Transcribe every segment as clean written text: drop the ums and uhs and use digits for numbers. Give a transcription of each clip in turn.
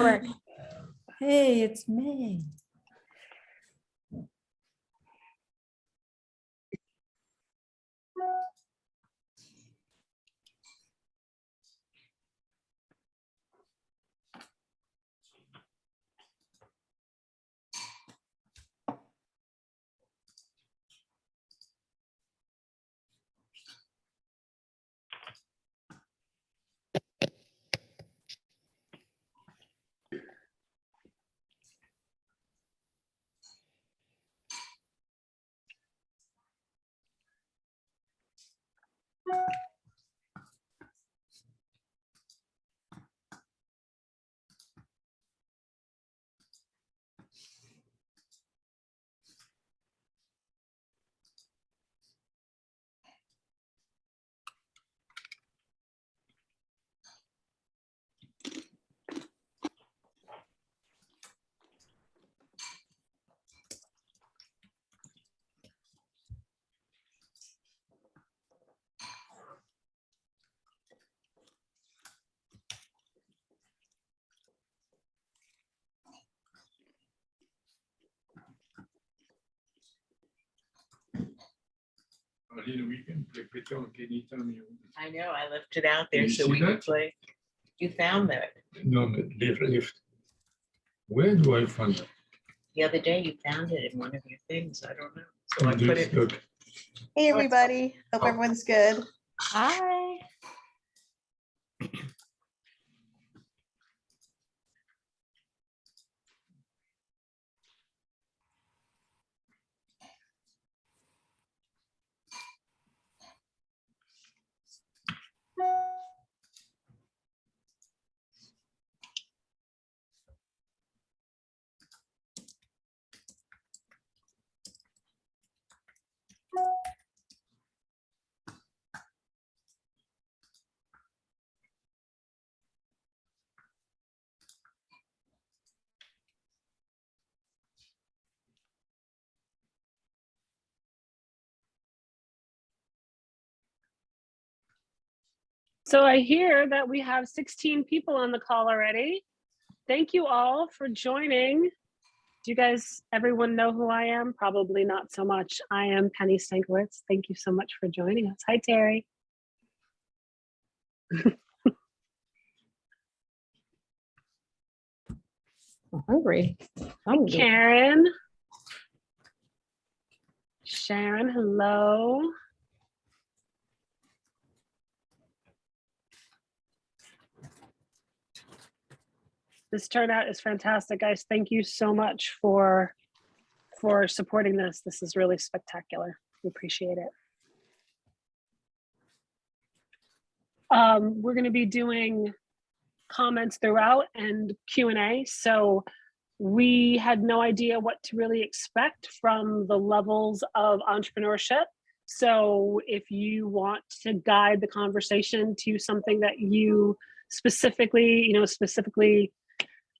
Work. Hey, it's me. Alina, we can play pétanque anytime you want. I know, I left it out there You so see we could that? play. You found that. No, but lift. Where do I find that? The other day you found it in one of your things. I don't know. So I On put this, it. look. Hey, everybody. Hope everyone's good. Hi. So I hear that we have 16 people on the call already. Thank you all for joining. Do you guys, everyone know who I am? Probably not so much. I am Penny Stankiewicz. Thank you so much for joining us. Hi, Terry. I'm hungry. Karen. Sharon, hello. This turnout is fantastic, guys. Thank you so much for supporting this. This is really spectacular. We appreciate it. We're going to be doing comments throughout and Q&A. So we had no idea what to really expect from the levels of entrepreneurship. So if you want to guide the conversation to something that you specifically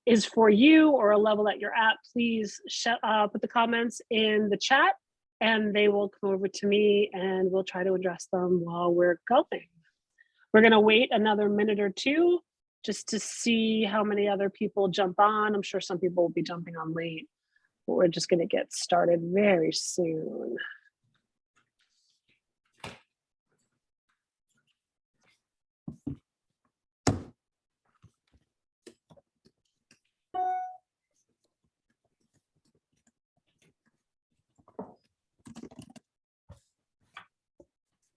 is for you or a level that you're at, please put the comments in the chat and they will come over to me and we'll try to address them while we're going. We're going to wait another minute or two just to see how many other people jump on. I'm sure some people will be jumping on late, but we're just going to get started very soon.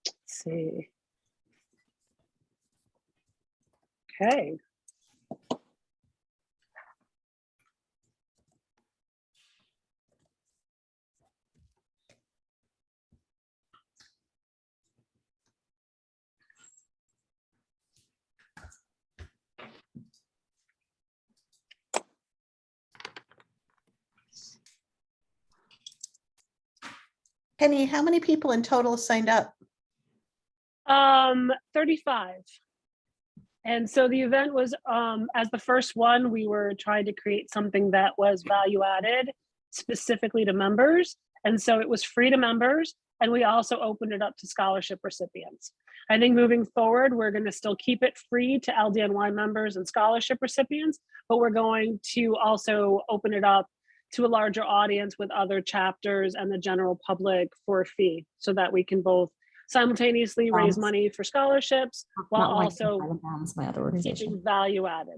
Let's see. Okay. Penny, how many people in total signed up? 35. And so the event was, as the first one, we were trying to create something that was value added specifically to members. And so it was free to members. And we also opened it up to scholarship recipients. I think moving forward, we're going to still keep it free to LDNY members and scholarship recipients, but we're going to also open it up to a larger audience with other chapters and the general public for a fee, so that we can both simultaneously raise money for scholarships while also my other organization. keeping value added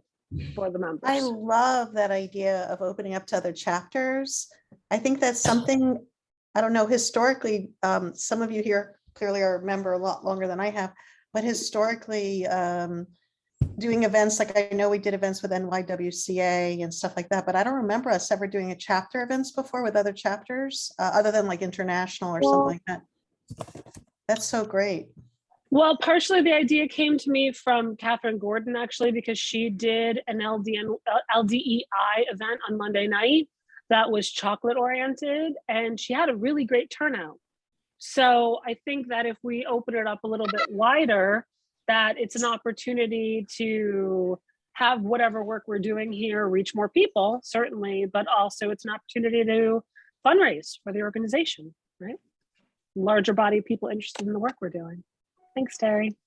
for the members. I love that idea of opening up to other chapters. I think that's something, I don't know, historically, some of you here clearly are a member a lot longer than I have, but historically, doing events, like I know we did events with NYWCA and stuff like that, but I don't remember us ever doing a chapter events before with other chapters, other than like international or something like that. That's so great. Well, partially the idea came to me from Catherine Gordon, actually, because she did an LDEI event on Monday night that was chocolate oriented, and she had a really great turnout. So I think that if we open it up a little bit wider, that it's an opportunity to have whatever work we're doing here reach more people, certainly, but also it's an opportunity to fundraise for the organization, right? Larger body of people interested in the work we're doing. Thanks, Terry.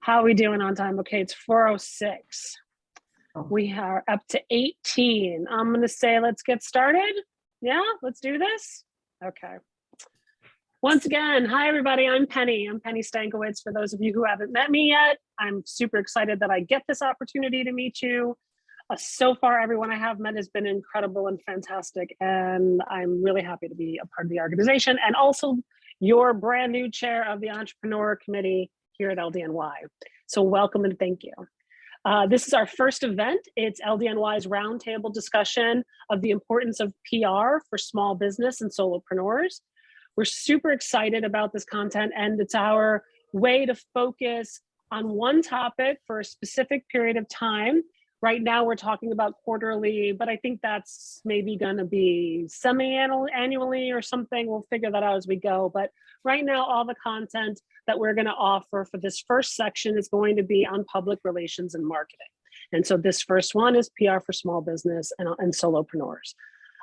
How are we doing on time? Okay, it's 4:06. We are up to 18. I'm gonna say let's get started. Yeah, let's do this. Okay. Once again, hi everybody, I'm Penny. I'm Penny Stankiewicz. For those of you who haven't met me yet, I'm super excited that I get this opportunity to meet you. So far, everyone I have met has been incredible and fantastic, and I'm really happy to be a part of the organization and also your brand new chair of the Entrepreneur Committee here at LDNY. So welcome and thank you. This is our first event. It's LDNY's roundtable discussion of the importance of PR for small business and solopreneurs. We're super excited about this content, and it's our way to focus on one topic for a specific period of time. Right now we're talking about quarterly, but I think that's maybe gonna be semi-annually or something. We'll figure that out as we go. But right now, all the content that we're gonna offer for this first section is going to be on public relations and marketing. And so this first one is PR for small business and solopreneurs.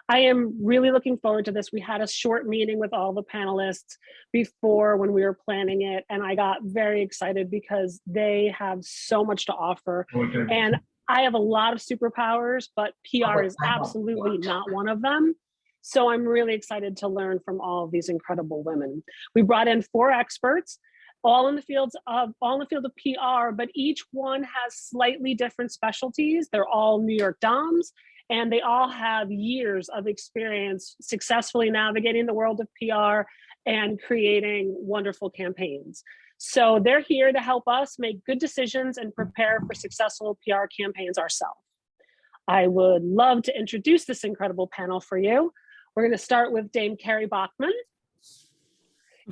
I am really looking forward to this. We had a short meeting with all the panelists before when we were planning it, and I got very excited because they have so much to offer. Okay. And I have a lot of superpowers, but PR is absolutely not one of them. So I'm really excited to learn from all of these incredible women. We brought in 4 experts, all in the field of PR, but each one has slightly different specialties. They're all New York DOMs, and they all have years of experience successfully navigating the world of PR and creating wonderful campaigns. So they're here to help us make good decisions and prepare for successful PR campaigns ourselves. I would love to introduce this incredible panel for you. We're going to start with Dame Carey Bachmann.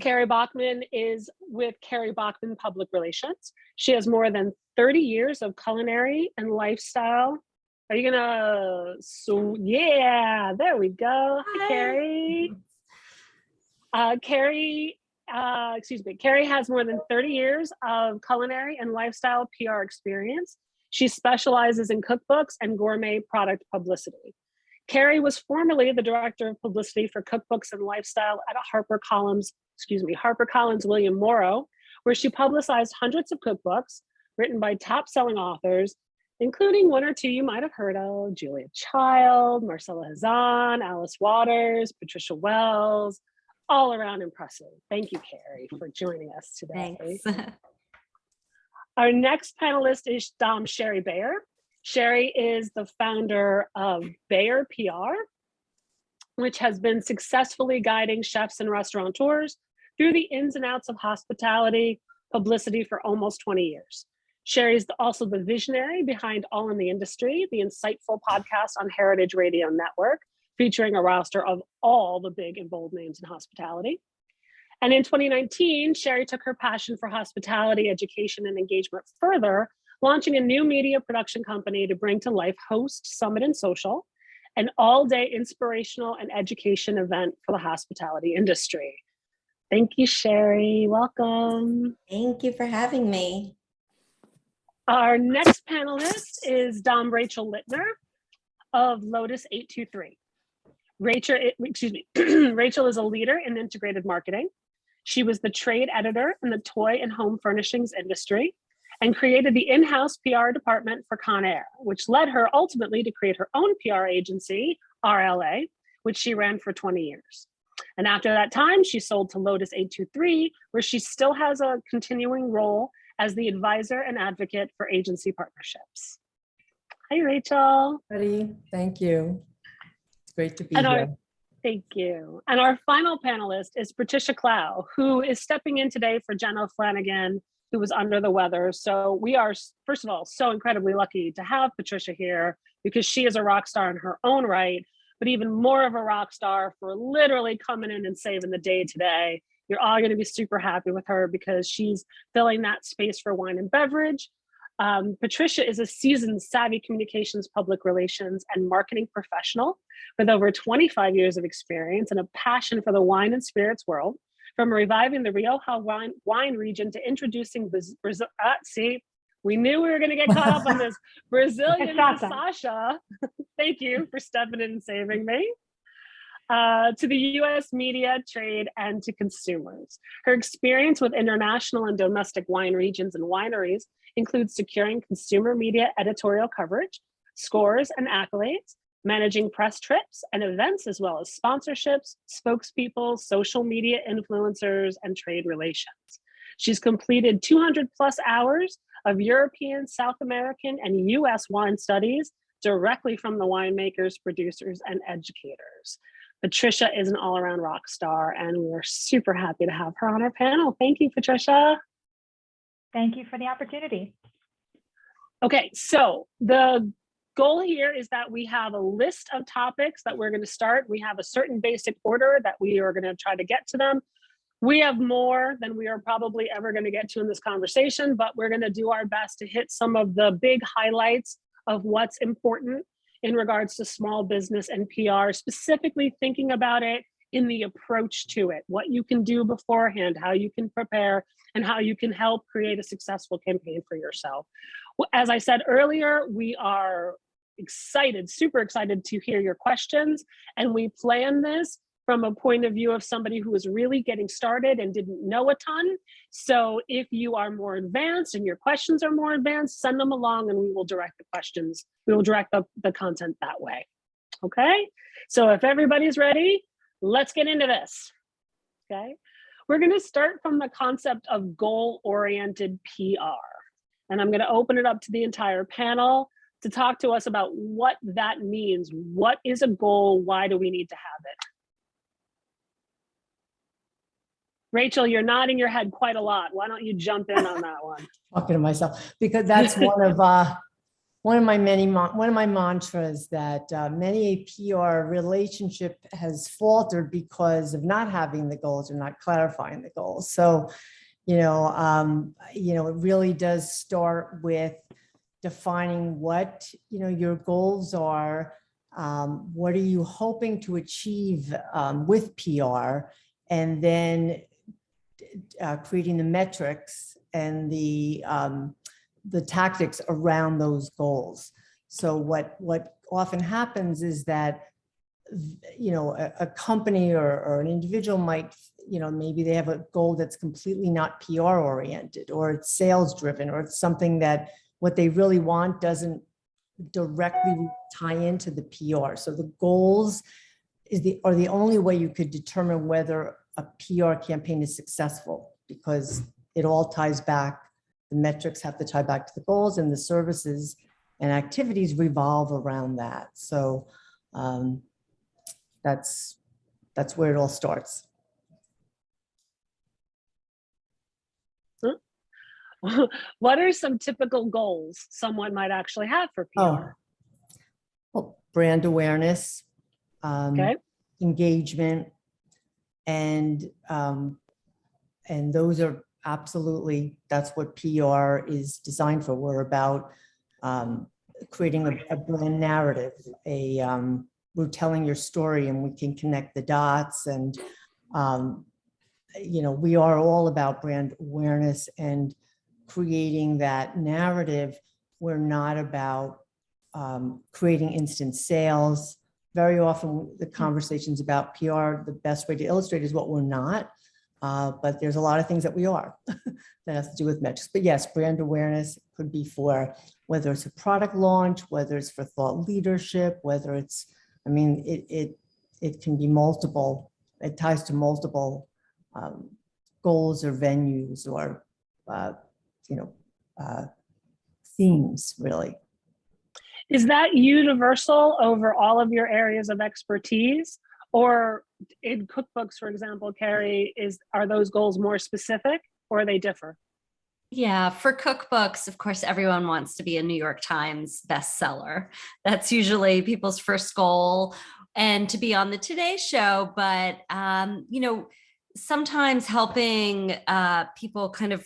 Carey Bachmann is with Carey Bachmann Public Relations. She has more than 30 years of culinary and lifestyle. Are you gonna, so yeah, there we go. Hi, Carey. Carey has more than 30 years of culinary and lifestyle PR experience. She specializes in cookbooks and gourmet product publicity. Carey was formerly the director of publicity for cookbooks and lifestyle at HarperCollins William Morrow, where she publicized hundreds of cookbooks written by top-selling authors, including 1 or 2 you might have heard of: Julia Child, Marcella Hazan, Alice Waters, Patricia Wells. All around impressive. Thank you, Carey, for joining us today. Thanks. Our next panelist is Dom Sherry Bayer. Sherry is the founder of Bayer PR, which has been successfully guiding chefs and restaurateurs through the ins and outs of hospitality publicity for almost 20 years. Sherry is also the visionary behind All in the Industry, the insightful podcast on Heritage Radio Network, featuring a roster of all the big and bold names in hospitality. And in 2019, Sherry took her passion for hospitality, education, and engagement further, launching a new media production company to bring to life Host, Summit, and Social, an all-day inspirational and education event for the hospitality industry. Thank you, Sherry. Welcome. Thank you for having me. Our next panelist is Dom Rachel Littner of Lotus 823. Rachel is a leader in integrated marketing. She was the trade editor in the toy and home furnishings industry and created the in-house PR department for Conair, which led her ultimately to create her own PR agency, RLA, which she ran for 20 years. And after that time, she sold to Lotus 823, where she still has a continuing role as the advisor and advocate for agency partnerships. Hi, Rachel. Buddy, thank you. It's great to be And here. Thank you. And our final panelist is Patricia Clow, who is stepping in today for Jenna Flanagan, who was under the weather. So we are, first of all, so incredibly lucky to have Patricia here because she is a rock star in her own right, but even more of a rock star for literally coming in and saving the day today. You're all going to be super happy with her because she's filling that space for wine and beverage. Patricia is a seasoned savvy communications, public relations, and marketing professional with over 25 years of experience and a passion for the wine and spirits world, from reviving the Rioja wine region to introducing Brazil. See, we knew we were going to get caught up on this Brazilian Sasha. Thank you for stepping in and saving me. To the US media, trade, and to consumers. Her experience with international and domestic wine regions and wineries includes securing consumer media editorial coverage, scores and accolades, managing press trips and events, as well as sponsorships, spokespeople, social media influencers, and trade relations. She's completed 200 plus hours of European, South American, and US wine studies directly from the winemakers, producers, and educators. Patricia is an all-around rock star, and we're super happy to have her on our panel. Thank you, Patricia. Thank you for the opportunity. Okay, so the goal here is that we have a list of topics that we're going to start. We have a certain basic order that we are going to try to get to them. We have more than we are probably ever going to get to in this conversation, but we're going to do our best to hit some of the big highlights of what's important in regards to small business and PR, specifically thinking about it in the approach to it, what you can do beforehand, how you can prepare, and how you can help create a successful campaign for yourself. As I said earlier, we are excited, super excited to hear your questions, and we plan this from a point of view of somebody who is really getting started and didn't know a ton. So if you are more advanced and your questions are more advanced, send them along and we will direct the questions. We will direct the content that way. Okay, so if everybody's ready, let's get into this. Okay, we're going to start from the concept of goal-oriented PR. And I'm going to open it up to the entire panel to talk to us about what that means. What is a goal? Why do we need to have it? Rachel, you're nodding your head quite a lot. Why don't you jump in on that one? Talking to myself because that's one of my mantras that many a PR relationship has faltered because of not having the goals or not clarifying the goals. So, it really does start with defining what your goals are. What are you hoping to achieve with PR, and then creating the metrics and the tactics around those goals. So what often happens is that a company or an individual might, maybe they have a goal that's completely not PR oriented, or it's sales driven, or it's something that what they really want doesn't directly tie into the PR. So the goals are the only way you could determine whether a PR campaign is successful, because it all ties back. The metrics have to tie back to the goals, and the services and activities revolve around that. So that's where it all starts. What are some typical goals someone might actually have for PR? Well, brand awareness, Okay. engagement, and those are absolutely, that's what PR is designed for. We're about creating a brand narrative. We're telling your story, and we can connect the dots. And we are all about brand awareness and creating that narrative. We're not about creating instant sales. very often the conversations about PR, the best way to illustrate is what we're not. But there's a lot of things that we are that has to do with metrics. But yes, brand awareness could be for whether it's a product launch, whether it's for thought leadership, whether it's, I mean, it can be multiple, it ties to multiple goals or venues or, themes, really. Is that universal over all of your areas of expertise? Or in cookbooks, for example, Carey, are those goals more specific or they differ? Yeah, for cookbooks, of course, everyone wants to be a New York Times bestseller. That's usually people's first goal, and to be on the Today Show. But, sometimes helping people kind of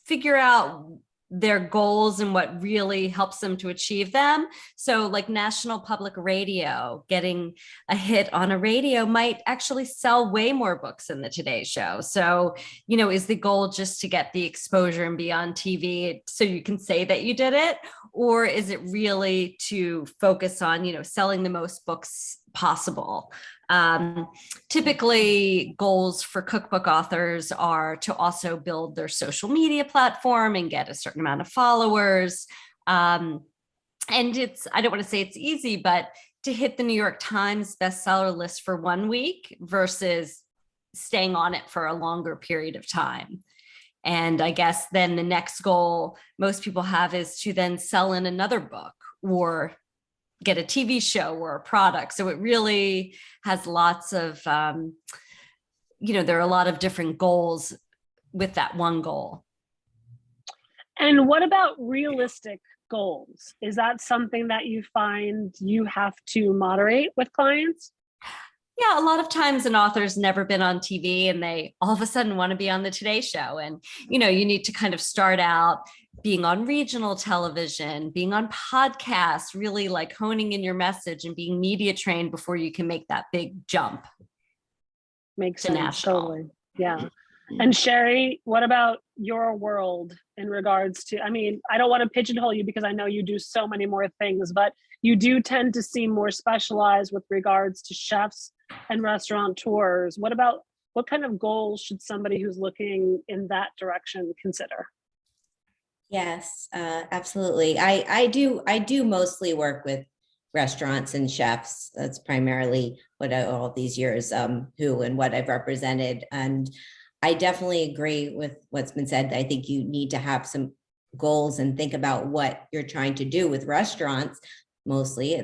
figure out their goals and what really helps them to achieve them. So like National Public Radio, getting a hit on a radio might actually sell way more books than the Today Show. So, is the goal just to get the exposure and be on TV so you can say that you did it? Or is it really to focus on, selling the most books possible? Typically, goals for cookbook authors are to also build their social media platform and get a certain amount of followers. And I don't want to say it's easy, but to hit the New York Times bestseller list for 1 week versus staying on it for a longer period of time. And I guess then the next goal most people have is to then sell in another book or get a TV show or a product. So it really has lots of, there are a lot of different goals with that one goal. And what about realistic goals? Is that something that you find you have to moderate with clients? Yeah, a lot of times an author's never been on TV and they all of a sudden want to be on the Today Show. And, you need to kind of start out being on regional television, being on podcasts, really like honing in your message and being media trained before you can make that big jump. Makes to sense. national. Totally. Yeah. And Sherry, what about your world in regards to, I don't want to pigeonhole you because I know you do so many more things, but you do tend to seem more specialized with regards to chefs and restaurateurs. What kind of goals should somebody who's looking in that direction consider? Yes, absolutely. I do mostly work with restaurants and chefs. That's primarily what all these years who and what I've represented. And I definitely agree with what's been said. I think you need to have some goals and think about what you're trying to do with restaurants. Mostly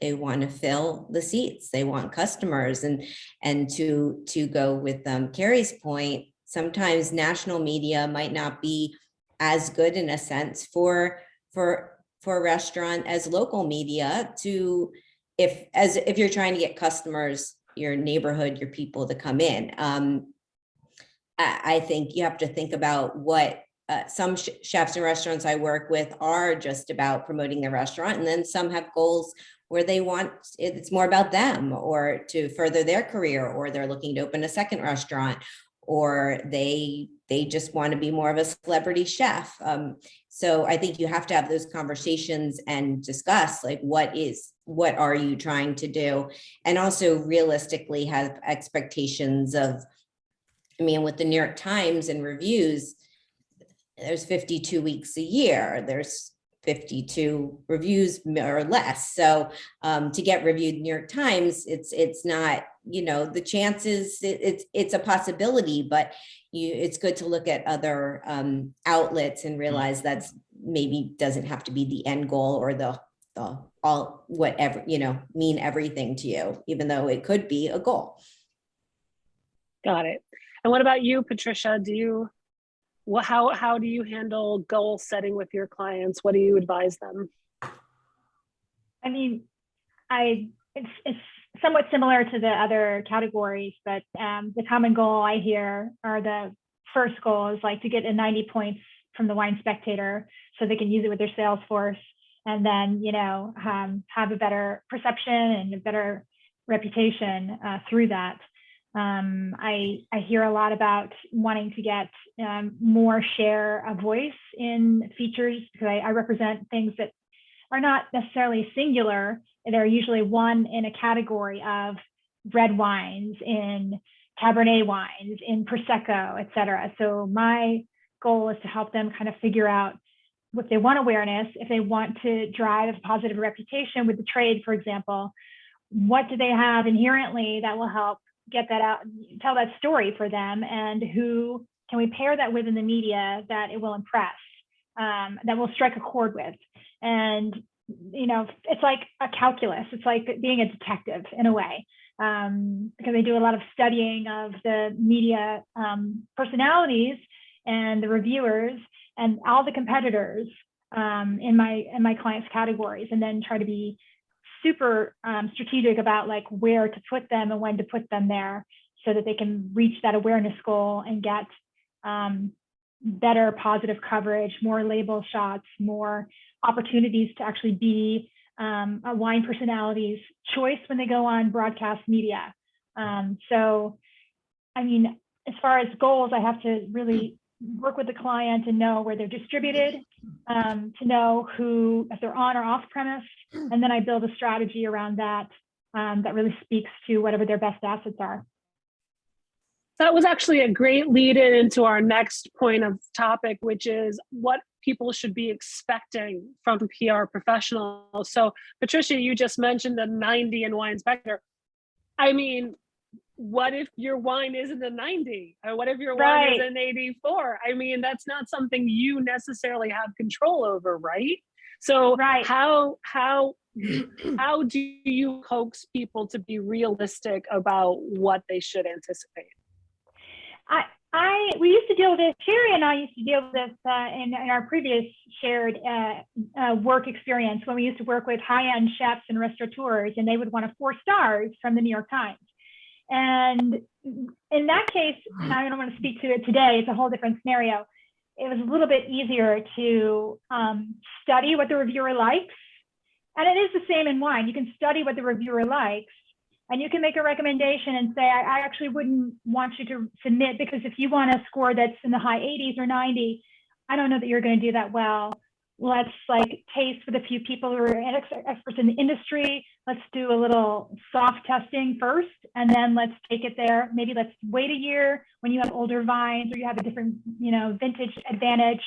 they want to fill the seats, they want customers, and to go with Carey's point, sometimes national media might not be as good in a sense for a restaurant as local media if you're trying to get customers, your neighborhood, your people to come in. I think you have to think about what some chefs and restaurants I work with are just about promoting their restaurant, and then some have goals where it's more about them or to further their career, or they're looking to open a second restaurant, or they just want to be more of a celebrity chef. So I think you have to have those conversations and discuss like what are you trying to do, and also realistically have expectations of, with the New York Times and reviews, there's 52 weeks a year, there's 52 reviews or less. So to get reviewed New York Times, it's not, the chances, it's a possibility, but it's good to look at other outlets and realize that's maybe doesn't have to be the end goal or the all whatever, mean everything to you, even though it could be a goal. Got it. And what about you, Patricia? How do you handle goal setting with your clients? What do you advise them? It's somewhat similar to the other categories, but the common goal I hear, or the first goal, is like to get a 90 points from the Wine Spectator so they can use it with their sales force, and then have a better perception and a better reputation through that. I hear a lot about wanting to get more share of voice in features, because I represent things that are not necessarily singular, they're usually one in a category of red wines, in Cabernet wines, in Prosecco, et cetera. So my goal is to help them kind of figure out if they want awareness, if they want to drive a positive reputation with the trade, for example, what do they have inherently that will help get that out, tell that story for them, and who can we pair that with in the media that it will impress, that will strike a chord with. And, you know, it's like a calculus. It's like being a detective in a way, because I do a lot of studying of the media personalities and the reviewers and all the competitors in my clients' categories, and then try to be super strategic about like where to put them and when to put them there so that they can reach that awareness goal and get better positive coverage, more label shots, more opportunities to actually be a wine personality's choice when they go on broadcast media. So, I mean, as far as goals, I have to really work with the client and know where they're distributed, to know who, if they're on or off premise, and then I build a strategy around that that really speaks to whatever their best assets are. That was actually a great lead in into our next point of topic, which is what people should be expecting from PR professionals. So Patricia, you just mentioned the 90 in wine specter. I mean, what if your wine isn't a 90? Or what if your wine is an 84? I mean, that's not something you necessarily have control over, right? So how do you coax people to be realistic about what they should anticipate? We used to deal with this, Carey and I used to deal with this in our previous shared work experience when we used to work with high-end chefs and restaurateurs, and they would want 4 stars from the New York Times. And in that case, I don't want to speak to it today, it's a whole different scenario. It was a little bit easier to study what the reviewer likes. And it is the same in wine. You can study what the reviewer likes, and you can make a recommendation and say, I actually wouldn't want you to submit, because if you want a score that's in the high 80s or 90, I don't know that you're going to do that well. Let's like taste with a few people who are experts in the industry. Let's do a little soft testing first, and then let's take it there. Maybe let's wait a year when you have older vines or you have a different, vintage advantage.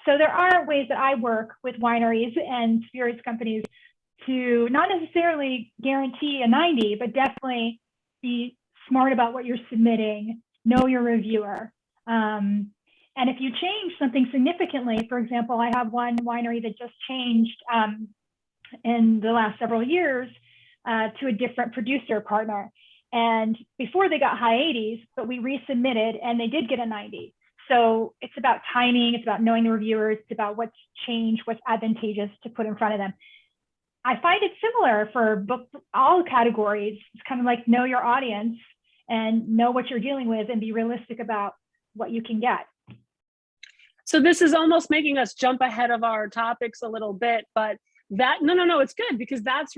So there are ways that I work with wineries and spirits companies to not necessarily guarantee a 90, but definitely be smart about what you're submitting, know your reviewer. And if you change something significantly, for example, I have one winery that just changed in the last several years to a different producer partner. And before they got high 80s, but we resubmitted and they did get a 90. So it's about timing, it's about knowing the reviewers, it's about what's changed, what's advantageous to put in front of them. I find it similar for all categories. It's kind of like know your audience and know what you're dealing with and be realistic about what you can get. So this is almost making us jump ahead of our topics a little bit, but no, it's good, because that's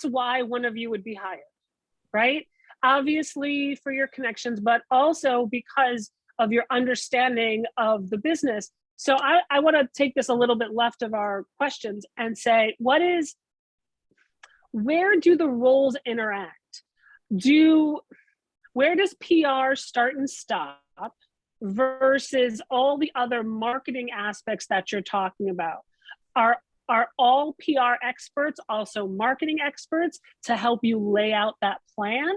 why one of you would be hired, right? Obviously for your connections, but also because of your understanding of the business. So I want to take this a little bit left of our questions and say, where do the roles interact? Where does PR start and stop versus all the other marketing aspects that you're talking about? Are all PR experts also marketing experts to help you lay out that plan?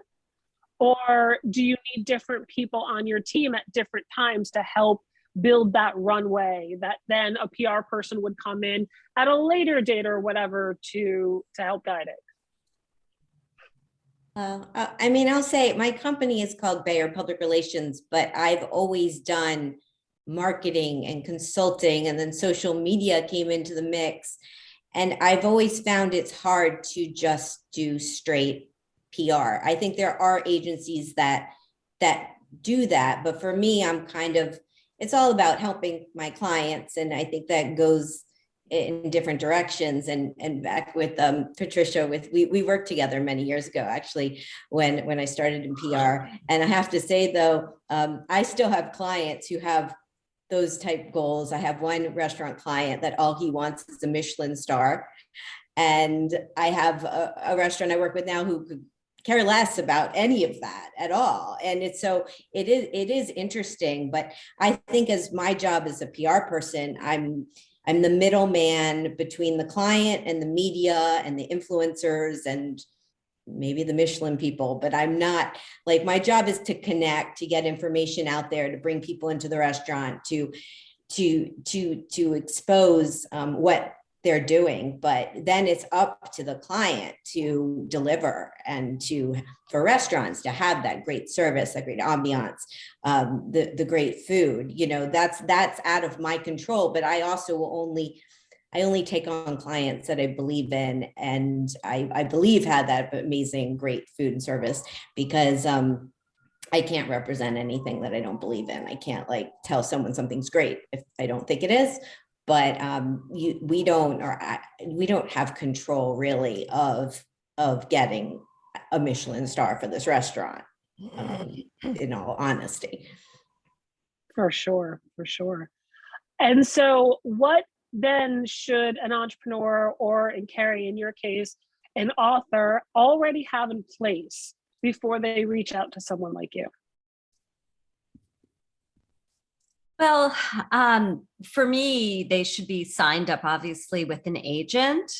Or do you need different people on your team at different times to help build that runway that then a PR person would come in at a later date or whatever to help guide it? I'll say my company is called Bayer Public Relations, but I've always done marketing and consulting, and then social media came into the mix. And I've always found it's hard to just do straight PR. I think there are agencies that do that, but for me, it's all about helping my clients. And I think that goes in different directions. And back with Patricia, we worked together many years ago, actually, when I started in PR. And I have to say, though, I still have clients who have those type goals. I have one restaurant client that all he wants is a Michelin star. And I have a restaurant I work with now who could care less about any of that at all. And it is interesting, but I think as my job as a PR person, I'm the middleman between the client and the media and the influencers and maybe the Michelin people, but I'm not, like, my job is to connect, to get information out there, to bring people into the restaurant, to expose what they're doing. But then it's up to the client to deliver and for restaurants to have that great service, that great ambiance, the great food, that's out of my control. But I also I only take on clients that I believe in, and I believe had that amazing, great food and service, because I can't represent anything that I don't believe in. I can't tell someone something's great if I don't think it is. But we don't have control really of getting a Michelin star for this restaurant, in all honesty. For sure. And so what then should an entrepreneur, or in Carey, in your case, an author, already have in place before they reach out to someone like you? Well, for me, they should be signed up, obviously, with an agent,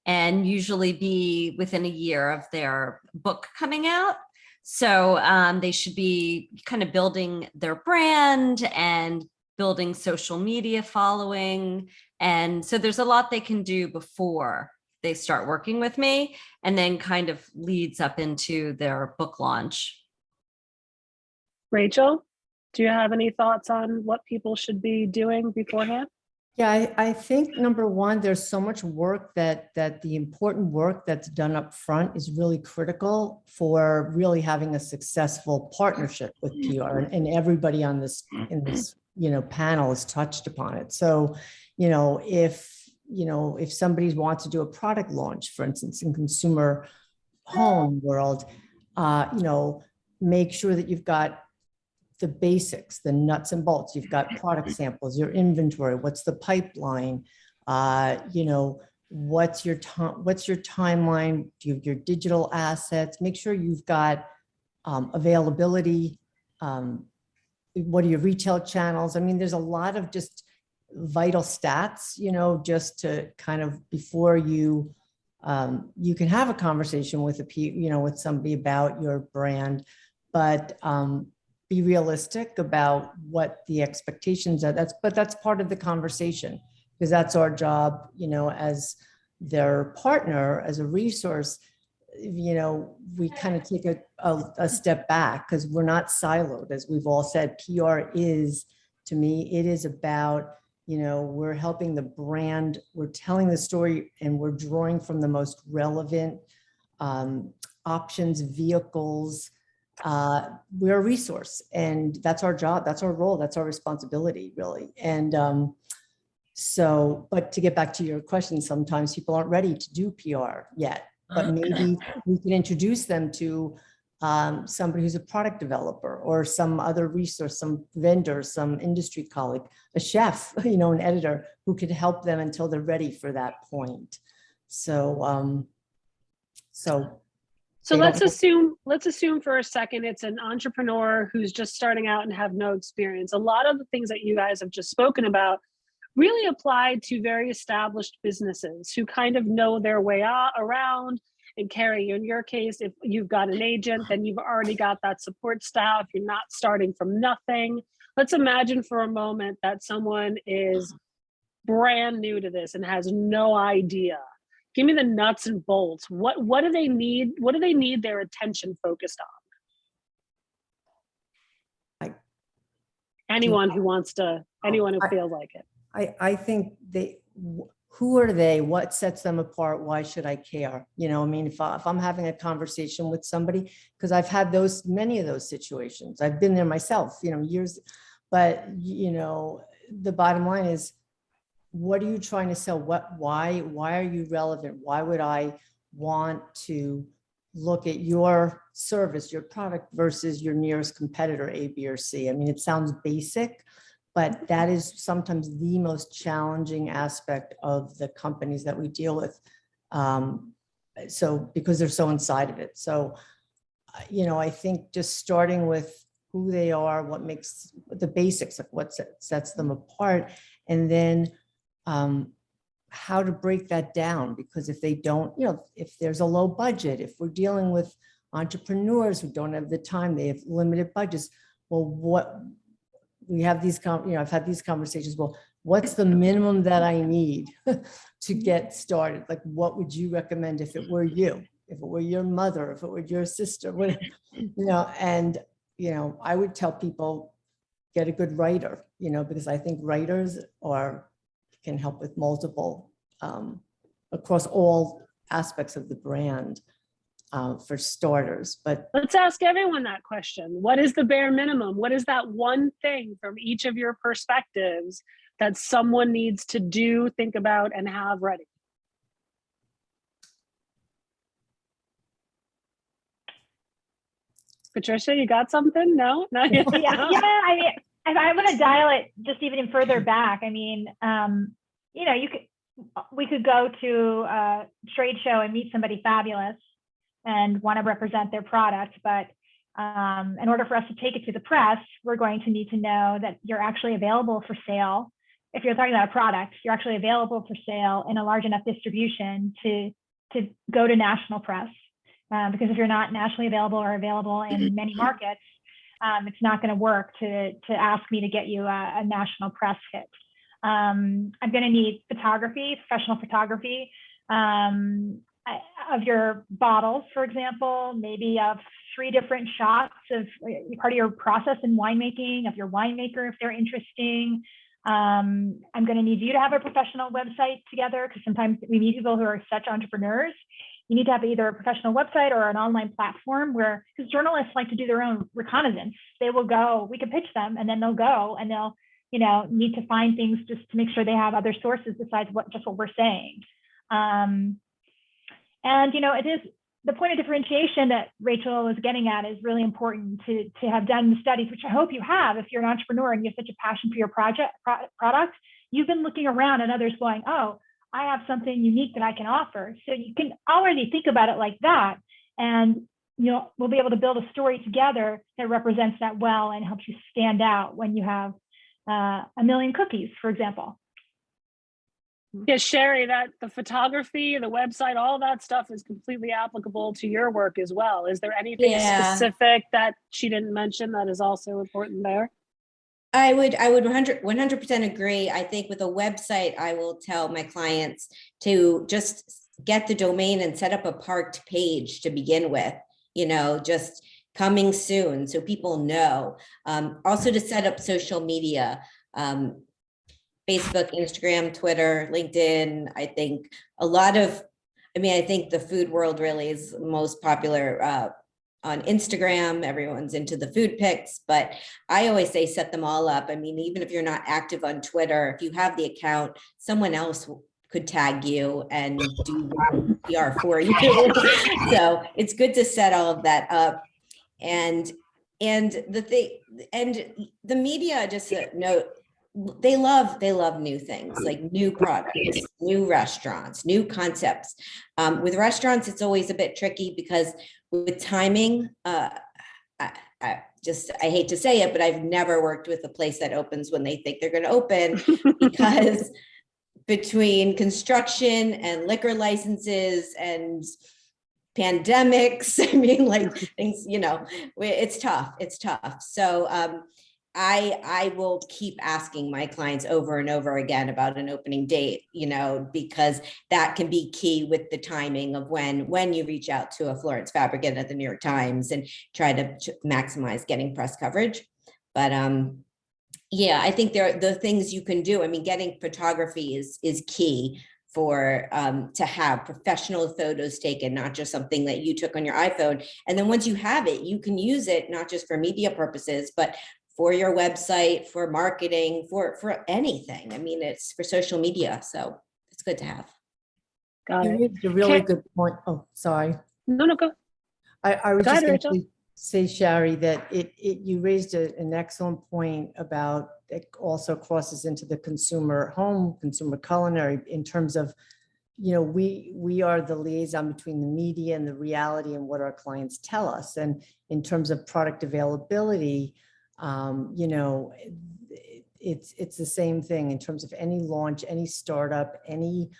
and usually be within a year of their book coming out. So they should be kind of building their brand and building social media following. And so there's a lot they can do before they start working with me, and then kind of leads up into their book launch. Rachel, do you have any thoughts on what people should be doing beforehand? Yeah, I think number one, there's so much work that the important work that's done up front is really critical for really having a successful partnership with PR, and everybody in this panel has touched upon it. So, if somebody wants to do a product launch, for instance, in consumer home world, make sure that you've got the basics, the nuts and bolts. You've got product samples, your inventory, what's the pipeline, what's your timeline, do you have your digital assets, make sure you've got availability, what are your retail channels. I mean, there's a lot of just vital stats, just to kind of, before you can have a conversation with with somebody about your brand, but be realistic about what the expectations are. That's part of the conversation, because that's our job, as their partner, as a resource. We kind of take a step back, because we're not siloed, as we've all said. PR is, to me, it is about, we're helping the brand, we're telling the story, and we're drawing from the most relevant options, vehicles. We're a resource, and that's our job, that's our role, that's our responsibility, really. And but to get back to your question, sometimes people aren't ready to do PR yet, but maybe we can introduce them to somebody who's a product developer, or some other resource, some vendor, some industry colleague, a chef, an editor, who could help them until they're ready for that point. So let's assume for a second it's an entrepreneur who's just starting out and have no experience. A lot of the things that you guys have just spoken about really apply to very established businesses who kind of know their way around. And Carey, in your case, if you've got an agent, then you've already got that support staff. You're not starting from nothing. Let's imagine for a moment that someone is brand new to this and has no idea. Give me the nuts and bolts. What do they need? What do they need their attention focused on? Anyone who wants to, anyone who feels like it. I think who are they? What sets them apart? Why should I care? If I'm having a conversation with somebody, because I've had many of those situations. I've been there myself, years, but the bottom line is, what are you trying to sell? Why are you relevant? Why would I want to look at your service, your product, versus your nearest competitor, A, B, or C? I mean, it sounds basic, But that is sometimes the most challenging aspect of the companies that we deal with. So because they're so inside of it. So, I think just starting with who they are, what makes the basics of what sets them apart, and then how to break that down. Because if they don't, if there's a low budget, if we're dealing with entrepreneurs who don't have the time, they have limited budgets. Well, what we have these, I've had these conversations. Well, what's the minimum that I need to get started? Like, what would you recommend if it were you, if it were your mother, if it were your sister, whatever, and, I would tell people, get a good writer, because I think writers can help with multiple, across all aspects of the brand. For starters, but let's ask everyone that question. What is the bare minimum? What is that one thing from each of your perspectives that someone needs to do, think about, and have ready? Patricia, you got something? No? Not yet? Yeah, I mean, I want to dial it just even further back. I mean, we could go to a trade show and meet somebody fabulous and want to represent their product. But in order for us to take it to the press, we're going to need to know that you're actually available for sale. If you're talking about a product, you're actually available for sale in a large enough distribution to go to national press. Because if you're not nationally available or available in many markets, it's not going to work to ask me to get you a national press hit. I'm going to need photography, professional photography. Of your bottles, for example, maybe of 3 different shots of part of your process in winemaking, of your winemaker, if they're interesting. I'm going to need you to have a professional website together, because sometimes we meet people who are such entrepreneurs. You need to have either a professional website or an online platform because journalists like to do their own reconnaissance. They will go, we can pitch them, and then they'll go and they'll, need to find things just to make sure they have other sources besides what we're saying. And, it is the point of differentiation that Rachel was getting at is really important to have done the studies, which I hope you have. If you're an entrepreneur and you have such a passion for your product, you've been looking around at others going, oh, I have something unique that I can offer. So you can already think about it like that. And, we'll be able to build a story together that represents that well and helps you stand out when you have 1 million cookies, for example. Yeah, Sherry, that the photography, the website, all that stuff is completely applicable to your work as well. Is there anything specific that she didn't mention that is also important there? I would 100% agree. I think with a website, I will tell my clients to just get the domain and set up a parked page to begin with, just coming soon so people know. Also to set up social media. Facebook, Instagram, Twitter, LinkedIn. I think I think the food world really is most popular on Instagram. Everyone's into the food pics, but I always say set them all up. I mean, even if you're not active on Twitter, if you have the account, someone else could tag you and do PR for you. So it's good to set all of that up. And the media, just a note, they love new things, like new products, new restaurants, new concepts. With restaurants, it's always a bit tricky because with timing, I hate to say it, but I've never worked with a place that opens when they think they're going to open, because between construction and liquor licenses and pandemics, I mean, like things, it's tough. So I will keep asking my clients over and over again about an opening date, because that can be key with the timing of when you reach out to a Florence Fabricant at the New York Times and try to maximize getting press coverage. But yeah, I think there are the things you can do. I mean, getting photography is key for to have professional photos taken, not just something that you took on your iPhone. And then once you have it, you can use it not just for media purposes, but for your website, for marketing, for anything. I mean, it's for social media, so it's good to have. Got you it. raised a really good point. Oh, sorry. No, go. I was Go just ahead, going to say, Sherry, that you raised an excellent point about it also crosses into the consumer home, consumer culinary in terms of, we are the liaison between the media and the reality and what our clients tell us. And in terms of product availability, it's the same thing in terms of any launch, any startup, any,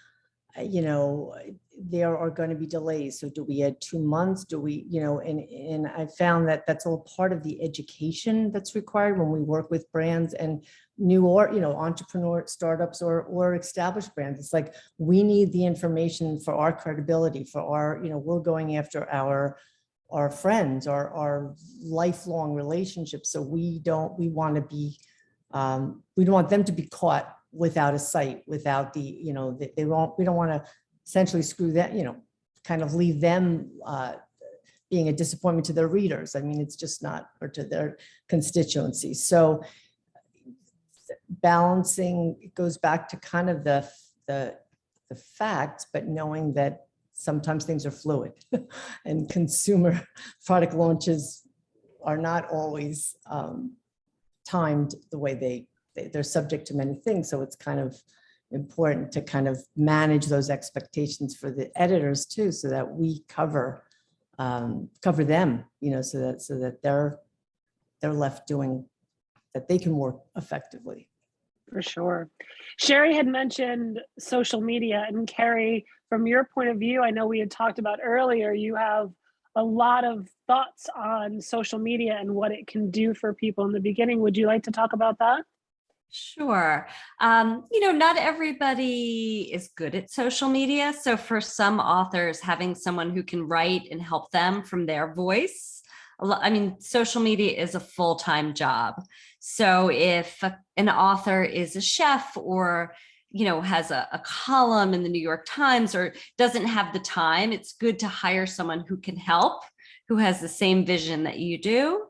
there are going to be delays. So do we add 2 months? Do we, and I found that that's all part of the education that's required when we work with brands and new or, entrepreneur startups or established brands. It's like, we need the information for our credibility, for our, we're going after our friends, our lifelong relationships. So we want to be, we don't want them to be caught without a site, without the, we don't want to essentially screw that, kind of leave them being a disappointment to their readers. I mean, it's just not, or to their constituency. So balancing, it goes back to kind of the facts, but knowing that sometimes things are fluid and consumer product launches are not always timed the way they're subject to many things. So it's kind of important to kind of manage those expectations for the editors too, so that we cover them, so that they're left doing, that they can work effectively. For sure. Sherry had mentioned social media, and Carey, from your point of view, I know we had talked about earlier, you have a lot of thoughts on social media and what it can do for people in the beginning. Would you like to talk about that? Sure. Not everybody is good at social media. So for some authors, having someone who can write and help them from their voice, social media is a full-time job. So if an author is a chef or, has a column in the New York Times or doesn't have the time, it's good to hire someone who can help, who has the same vision that you do.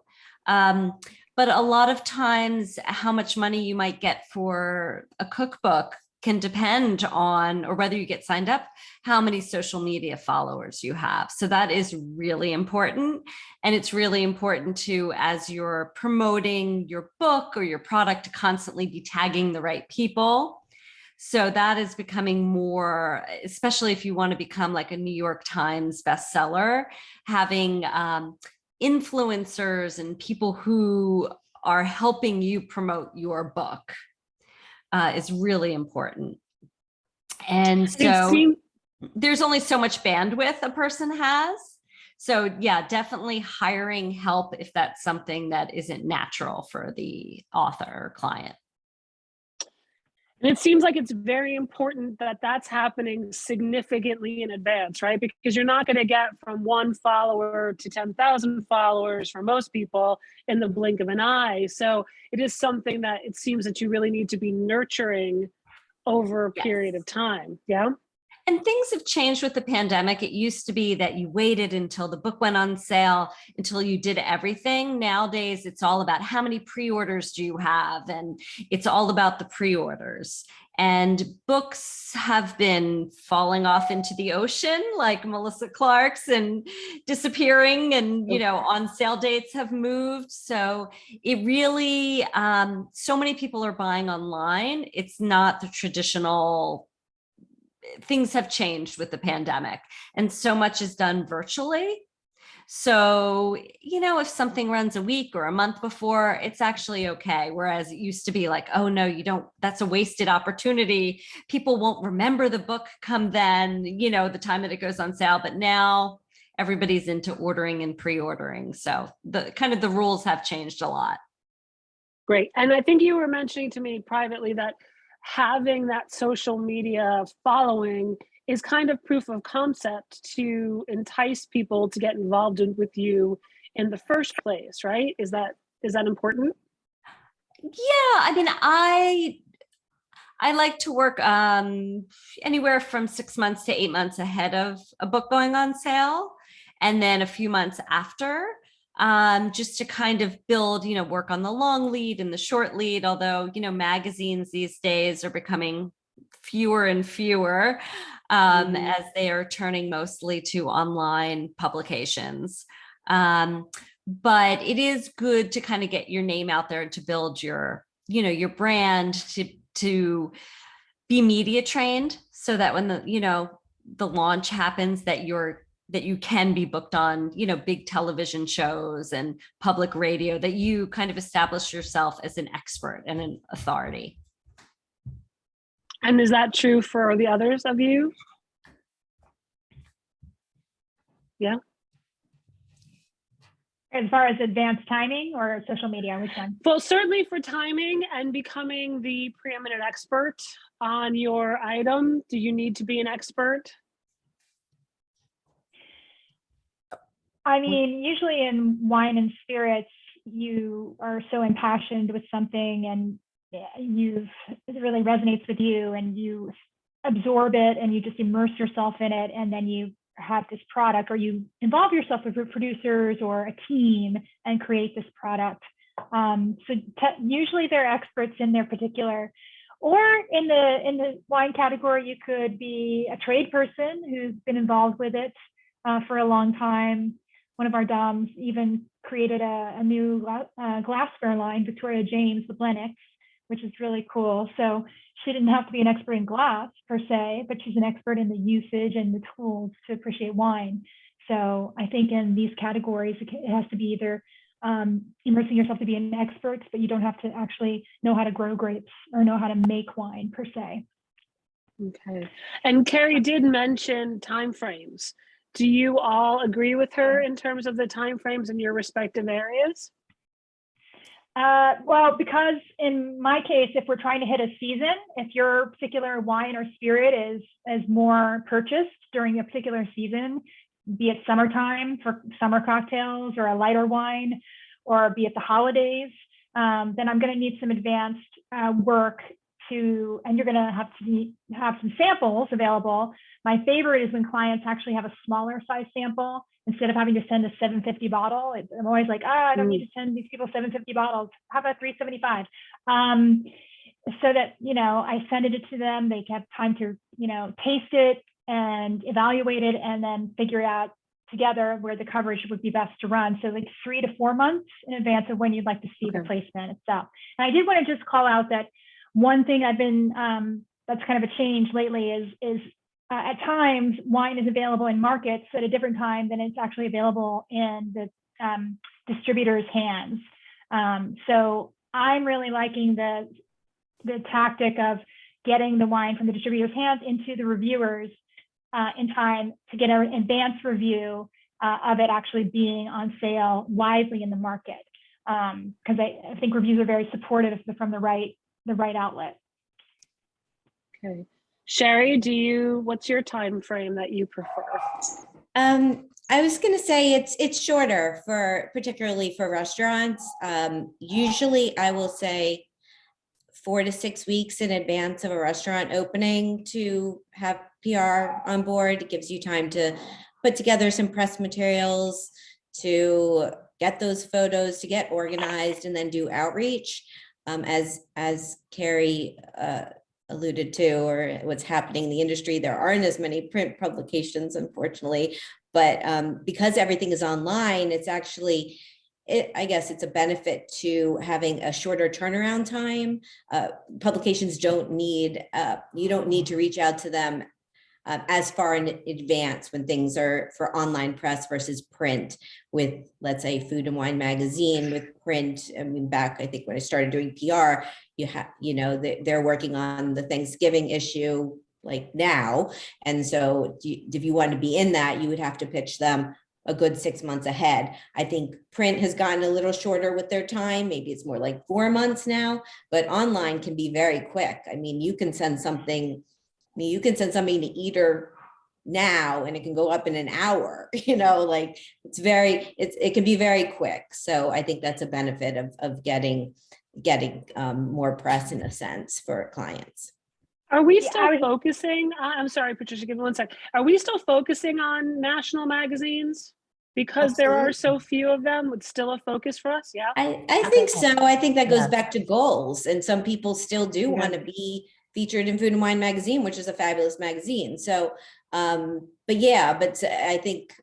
But a lot of times how much money you might get for a cookbook can depend on, or whether you get signed up, how many social media followers you have. So that is really important. And it's really important to, as you're promoting your book or your product, to constantly be tagging the right people. So that is becoming more, especially if you want to become like a New York Times bestseller, having influencers and people who are helping you promote your book is really important. And so there's only so much bandwidth a person has. So yeah, definitely hiring help if that's something that isn't natural for the author or client. And it seems like it's very important that that's happening significantly in advance, right? Because you're not going to get from 1 follower to 10,000 followers for most people in the blink of an eye. So it is something that it seems that you really need to be nurturing over a period of time. Yeah. And things have changed with the pandemic. It used to be that you waited until the book went on sale, until you did everything. Nowadays, it's all about how many pre-orders do you have? And it's all about the pre-orders. And books have been falling off into the ocean, like Melissa Clark's, and disappearing, and, on sale dates have moved. So it really, so many people are buying online. It's not the traditional. Things have changed with the pandemic, and so much is done virtually. So, if something runs a week or a month before, it's actually okay. Whereas it used to be like, oh no, you don't, that's a wasted opportunity. People won't remember the book come then, the time that it goes on sale. But now everybody's into ordering and pre-ordering. So the rules have changed a lot. Great. And I think you were mentioning to me privately that having that social media following is kind of proof of concept to entice people to get involved with you in the first place, right? Is that important? Yeah, I like to work anywhere from 6 months to 8 months ahead of a book going on sale, and then a few months after. Just to kind of build, work on the long lead and the short lead, although, magazines these days are becoming fewer and fewer as they are turning mostly to online publications. But it is good to kind of get your name out there and to build your your brand to be media trained, so that when the launch happens, that you can be booked on, big television shows and public radio, that you kind of establish yourself as an expert and an authority. And is that true for the others of you? Yeah. As far as advanced timing or social media, which one? Well, certainly for timing and becoming the preeminent expert on your item, do you need to be an expert? I mean, usually in wine and spirits, you are so impassioned with something and it really resonates with you and you absorb it and you just immerse yourself in it. And then you have this product, or you involve yourself with producers or a team and create this product. So usually they're experts in their particular, or in the wine category, you could be a trade person who's been involved with it for a long time. One of our DOMs even created a new glassware line, Victoria James, the Lennox, which is really cool. So she didn't have to be an expert in glass per se, but she's an expert in the usage and the tools to appreciate wine. So I think in these categories, it has to be either immersing yourself to be an expert, but you don't have to actually know how to grow grapes or know how to make wine per se. Okay. And Carey did mention timeframes. Do you all agree with her in terms of the timeframes in your respective areas? Well, because in my case, if we're trying to hit a season, if your particular wine or spirit is more purchased during a particular season, be it summertime for summer cocktails or a lighter wine, or be it the holidays, then I'm going to need some advanced work and you're going to have some samples available. My favorite is when clients actually have a smaller size sample instead of having to send a 750 bottle. I'm always like, I don't need to send these people 750 bottles. How about 375? So that, I send it to them. They have time to, taste it and evaluate it and then figure out together where the coverage would be best to run. So like 3 to 4 months in advance of when you'd like to see the placement itself. And I did want to just call out that one thing I've been, that's kind of a change lately is at times wine is available in markets at a different time than it's actually available in the distributor's hands. So I'm really liking the tactic of getting the wine from the distributor's hands into the reviewers in time to get an advanced review of it actually being on sale widely in the market. Because I think reviews are very supportive from the right outlet. Okay. Sherry, what's your time frame that you prefer? I was going to say it's shorter particularly for restaurants. Usually I will say 4 to 6 weeks in advance of a restaurant opening to have PR on board. It gives you time to put together some press materials, to get those photos, to get organized, and then do outreach. As Carey alluded to, or what's happening in the industry, there aren't as many print publications, unfortunately, but because everything is online, it's actually, I guess it's a benefit to having a shorter turnaround time. Publications don't need, you don't need to reach out to them as far in advance when things are for online press versus print. With, let's say, Food and Wine magazine, with print, I mean, back, I think when I started doing PR, they're working on the Thanksgiving issue like now. And so if you want to be in that, you would have to pitch them a good 6 months ahead. I think print has gotten a little shorter with their time. Maybe it's more like 4 months now, but online can be very quick. I mean, you can send something to Eater now and it can go up in an hour, like it can be very quick. So I think that's a benefit of getting more press in a sense for clients. Are we still focusing? I'm sorry, Patricia, give me 1 sec. Are we still focusing on national magazines? Because there are so few of them, it's still a focus for us, yeah? I think so. I think that goes back to goals. And some people still do want to be featured in Food and Wine magazine, which is a fabulous magazine. So, but I think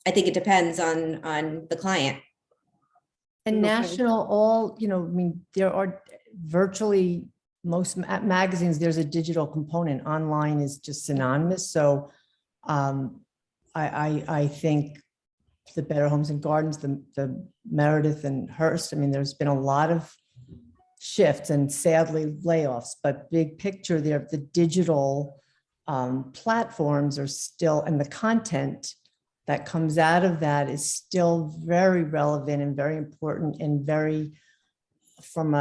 it depends on the client. And Okay. national, all, I mean, there are virtually most magazines, there's a digital component. Online is just synonymous. So I think the Better Homes and Gardens, the Meredith and Hearst, I mean, there's been a lot of shifts and sadly layoffs, but big picture there, the digital platforms are still, and the content that comes out of that is still very relevant and very important and very from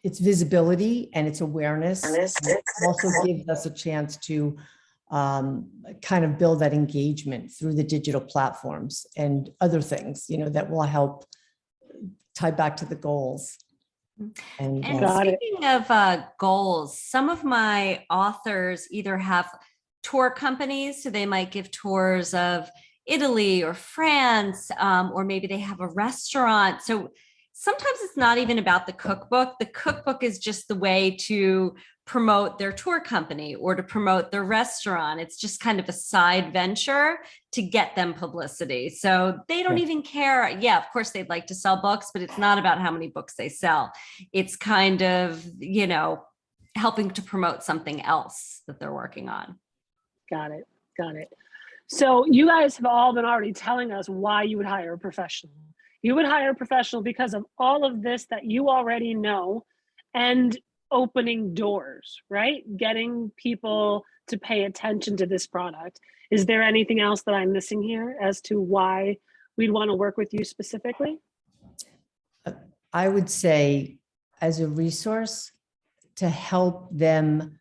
it's visibility and its awareness. And it also gives us a chance to kind of build that engagement through the digital platforms and other things, that will help tie back to the goals. And Got it. speaking of goals, some of my authors either have tour companies, so they might give tours of Italy or France, or maybe they have a restaurant. So sometimes it's not even about the cookbook. The cookbook is just the way to promote their tour company or to promote their restaurant. It's just kind of a side venture to get them publicity. So they don't even care. Yeah, of course they'd like to sell books, but it's not about how many books they sell. It's kind of, helping to promote something else that they're working on. Got it. Got it. So you guys have all been already telling us why you would hire a professional. You would hire a professional because of all of this that you already know and opening doors, right? Getting people to pay attention to this product. Is there anything else that I'm missing here as to why we'd want to work with you specifically? I would say as a resource to help them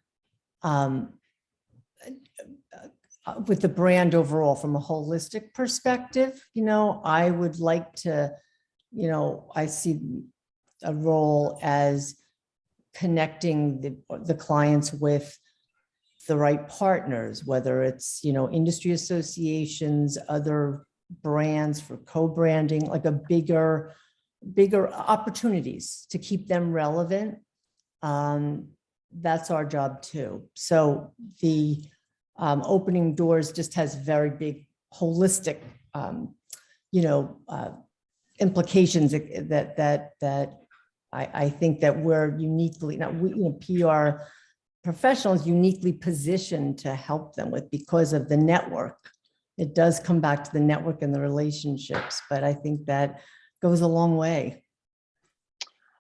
with the brand overall from a holistic perspective. I would like to, I see a role as connecting the clients with the right partners, whether it's, industry associations, other brands for co-branding, like a bigger opportunities to keep them relevant. That's our job too. So the opening doors just has very big holistic, implications that I think that we're uniquely, PR professionals uniquely positioned to help them with because of the network. It does come back to the network and the relationships, but I think that goes a long way.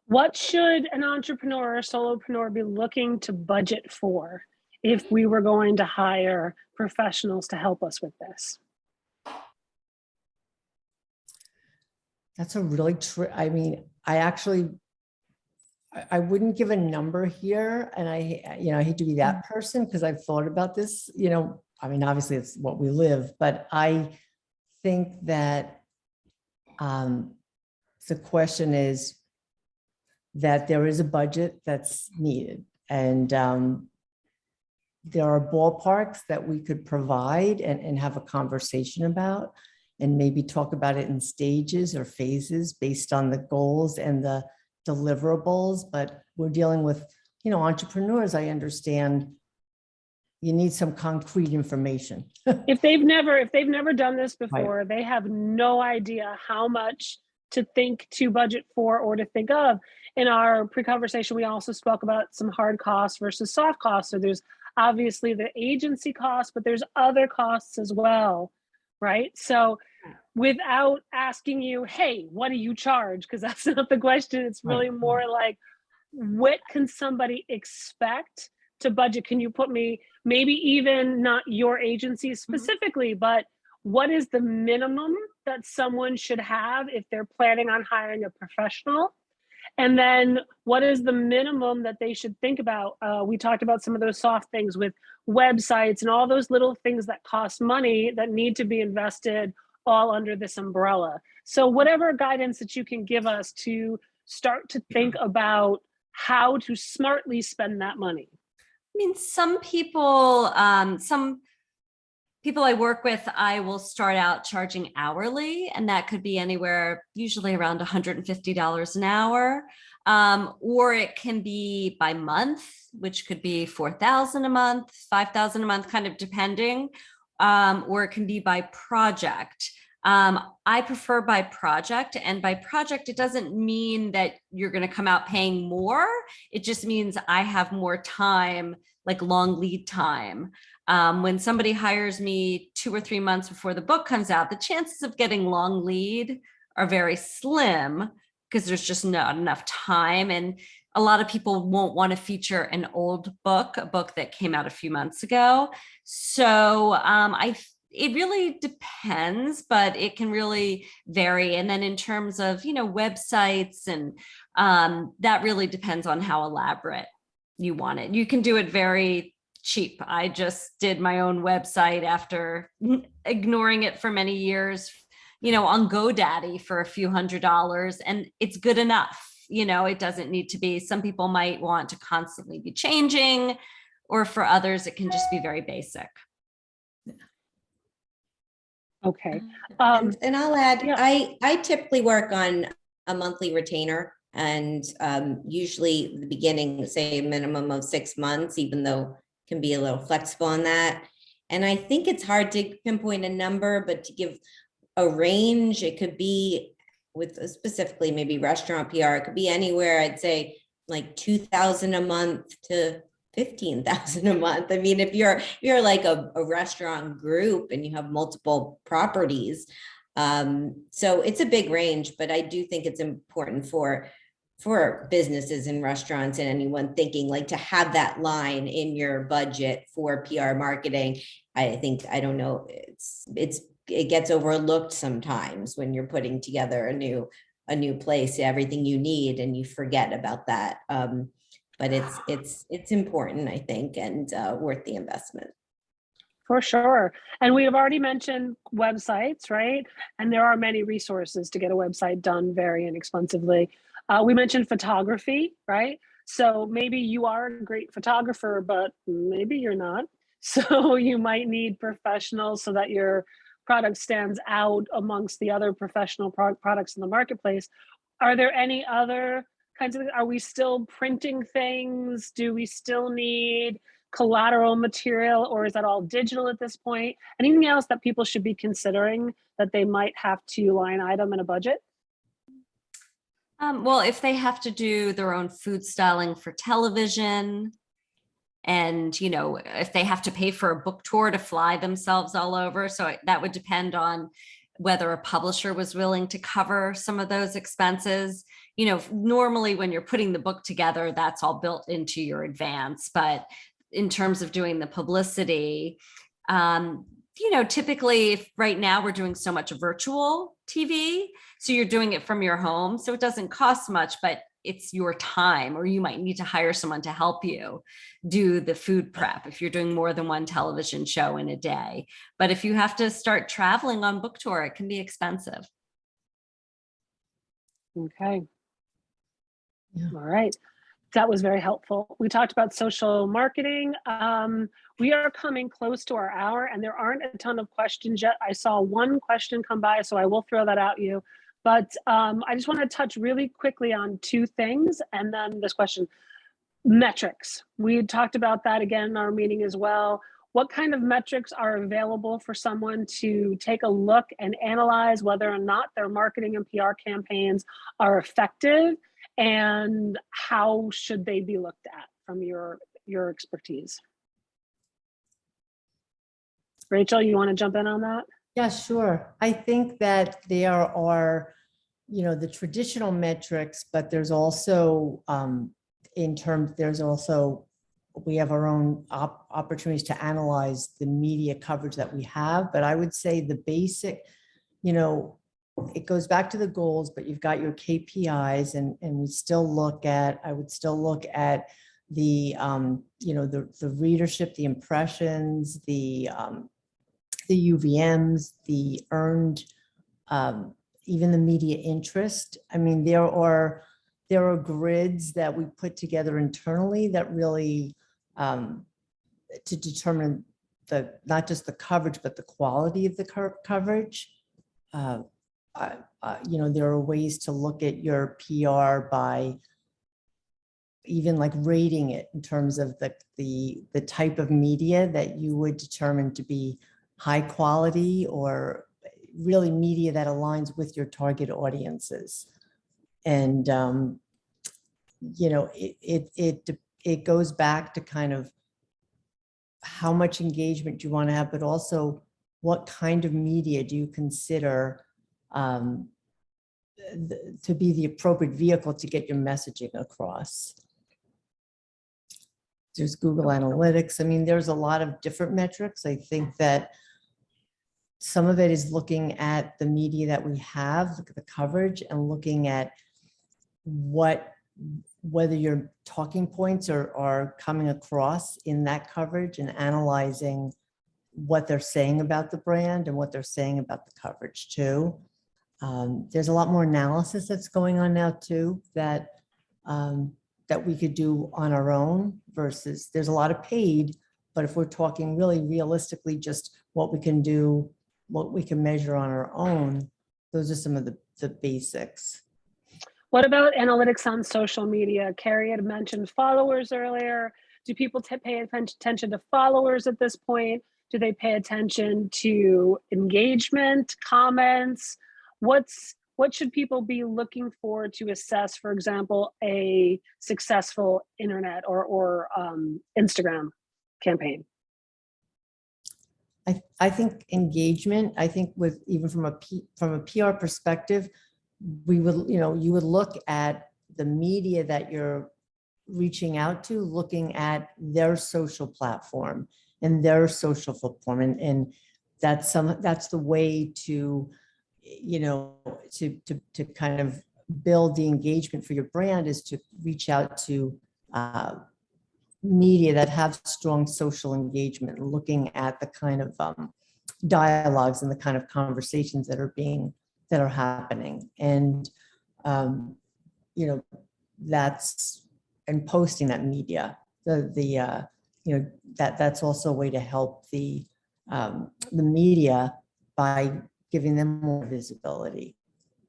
What should an entrepreneur or solopreneur be looking to budget for if we were going to hire professionals to help us with this? That's a really I mean, I wouldn't give a number here, and I hate to be that person because I've thought about this, I mean, obviously it's what we live, but I think that the question is that there is a budget that's needed, and there are ballparks that we could provide and have a conversation about, and maybe talk about it in stages or phases based on the goals and the deliverables. But we're dealing with, entrepreneurs. I understand you need some concrete information. If they've never done this before, right, they have no idea how much to think to budget for or to think of. In our pre-conversation, we also spoke about some hard costs versus soft costs. So there's obviously the agency costs, but there's other costs as well, right? So without asking you, hey, what do you charge? Because that's not the question. It's really more like, what can somebody expect to budget? Can you put me, maybe even not your agency specifically, but what is the minimum that someone should have if they're planning on hiring a professional? And then what is the minimum that they should think about? We talked about some of those soft things with websites and all those little things that cost money that need to be invested all under this umbrella. So whatever guidance that you can give us to start to think about how to smartly spend that money. I mean, some people I work with, I will start out charging hourly, and that could be anywhere, usually around $150 an hour. Or it can be by month, which could be $4,000 a month, $5,000 a month, kind of depending. Or it can be by project. I prefer by project, and by project, it doesn't mean that you're going to come out paying more. It just means I have more time, like long lead time. When somebody hires me 2 or 3 months before the book comes out, the chances of getting long lead are very slim because there's just not enough time. And a lot of people won't want to feature an old book, a book that came out a few months ago. So it really depends, but it can really vary. And then in terms of, websites and that really depends on how elaborate you want it. You can do it very cheap. I just did my own website after ignoring it for many years, on GoDaddy for a few $100s, and it's good enough. It doesn't need to be, some people might want to constantly be changing, or for others, it can just be very basic. Okay. And I'll add, yeah. I typically work on a monthly retainer, and usually the beginning, say a minimum of 6 months, even though it can be a little flexible on that. And I think it's hard to pinpoint a number, but to give a range, it could be with specifically maybe restaurant PR, it could be anywhere, I'd say like 2,000 a month to 15,000 a month. I mean, if you're like a restaurant group and you have multiple properties, so it's a big range, but I do think it's important for businesses and restaurants and anyone thinking like to have that line in your budget for PR marketing. I think, I don't know, it gets overlooked sometimes when you're putting together a new place, everything you need, and you forget about that. But it's important, I think, and worth the investment. For sure. And we have already mentioned websites, right? And there are many resources to get a website done very inexpensively. We mentioned photography, right? So maybe you are a great photographer, but maybe you're not. So you might need professionals so that your product stands out amongst the other professional products in the marketplace. Are there any other kinds of, are we still printing things? Do we still need collateral material, or is that all digital at this point? Anything else that people should be considering that they might have to line item in a budget? Well, if they have to do their own food styling for television, and if they have to pay for a book tour to fly themselves all over, so that would depend on whether a publisher was willing to cover some of those expenses. Normally when you're putting the book together, that's all built into your advance. But in terms of doing the publicity, typically right now we're doing so much virtual TV, so you're doing it from your home, so it doesn't cost much, but it's your time, or you might need to hire someone to help you do the food prep if you're doing more than one television show in a day. But if you have to start traveling on book tour, it can be expensive. Okay. Yeah. All right. That was very helpful. We talked about social marketing. We are coming close to our hour, and there aren't a ton of questions yet. I saw one question come by, so I will throw that at you. But I just want to touch really quickly on 2 things, and then this question. Metrics. We had talked about that again in our meeting as well. What kind of metrics are available for someone to take a look and analyze whether or not their marketing and PR campaigns are effective, and how should they be looked at from your expertise? Rachel, you want to jump in on that? Yeah, sure. I think that there are, the traditional metrics, but there's also, we have our own opportunities to analyze the media coverage that we have. But I would say the basic, it goes back to the goals, but you've got your KPIs, and I would still look at the, the readership, the impressions, the UVMs, the earned, even the media interest. I mean, there are grids that we put together internally that really to determine not just the coverage, but the quality of the coverage. There are ways to look at your PR by even like rating it in terms of the type of media that you would determine to be high quality, or really media that aligns with your target audiences. And, you know, it goes back to kind of how much engagement do you want to have, but also what kind of media do you consider to be the appropriate vehicle to get your messaging across. There's Google Analytics. I mean, there's a lot of different metrics. I think that some of it is looking at the media that we have, look at the coverage, and looking at whether your talking points are coming across in that coverage, and analyzing what they're saying about the brand and what they're saying about the coverage too. There's a lot more analysis that's going on now too, that we could do on our own, versus there's a lot of paid, but if we're talking really realistically, just what we can do, what we can measure on our own, those are some of the basics. What about analytics on social media? Carey had mentioned followers earlier. Do people pay attention to followers at this point? Do they pay attention to engagement, comments? What should people be looking for to assess, for example, a successful internet or Instagram campaign? I think engagement, I think with even from a PR perspective, you would look at the media that you're reaching out to, looking at their social platform and their social platform, and that's the way to to kind of build the engagement for your brand, is to reach out to media that have strong social engagement, looking at the kind of dialogues and the kind of conversations that are happening, and and posting that media. That's also a way to help the media by giving them more visibility.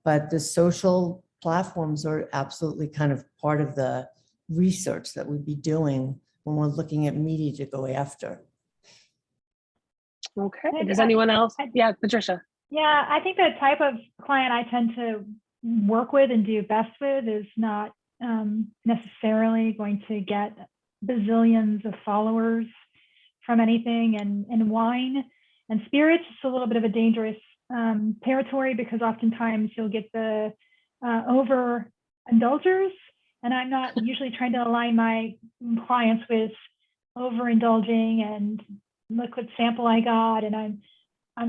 But the social platforms are absolutely kind of part of the research that we'd be doing when we're looking at media to go after. Okay, does anyone else? Yeah, Patricia. Yeah, I think the type of client I tend to work with and do best with is not necessarily going to get bazillions of followers from anything. And wine and spirits, it's a little bit of a dangerous territory, because oftentimes you'll get the overindulgers, and I'm not usually trying to align my clients with overindulging and look what sample I got, and I'm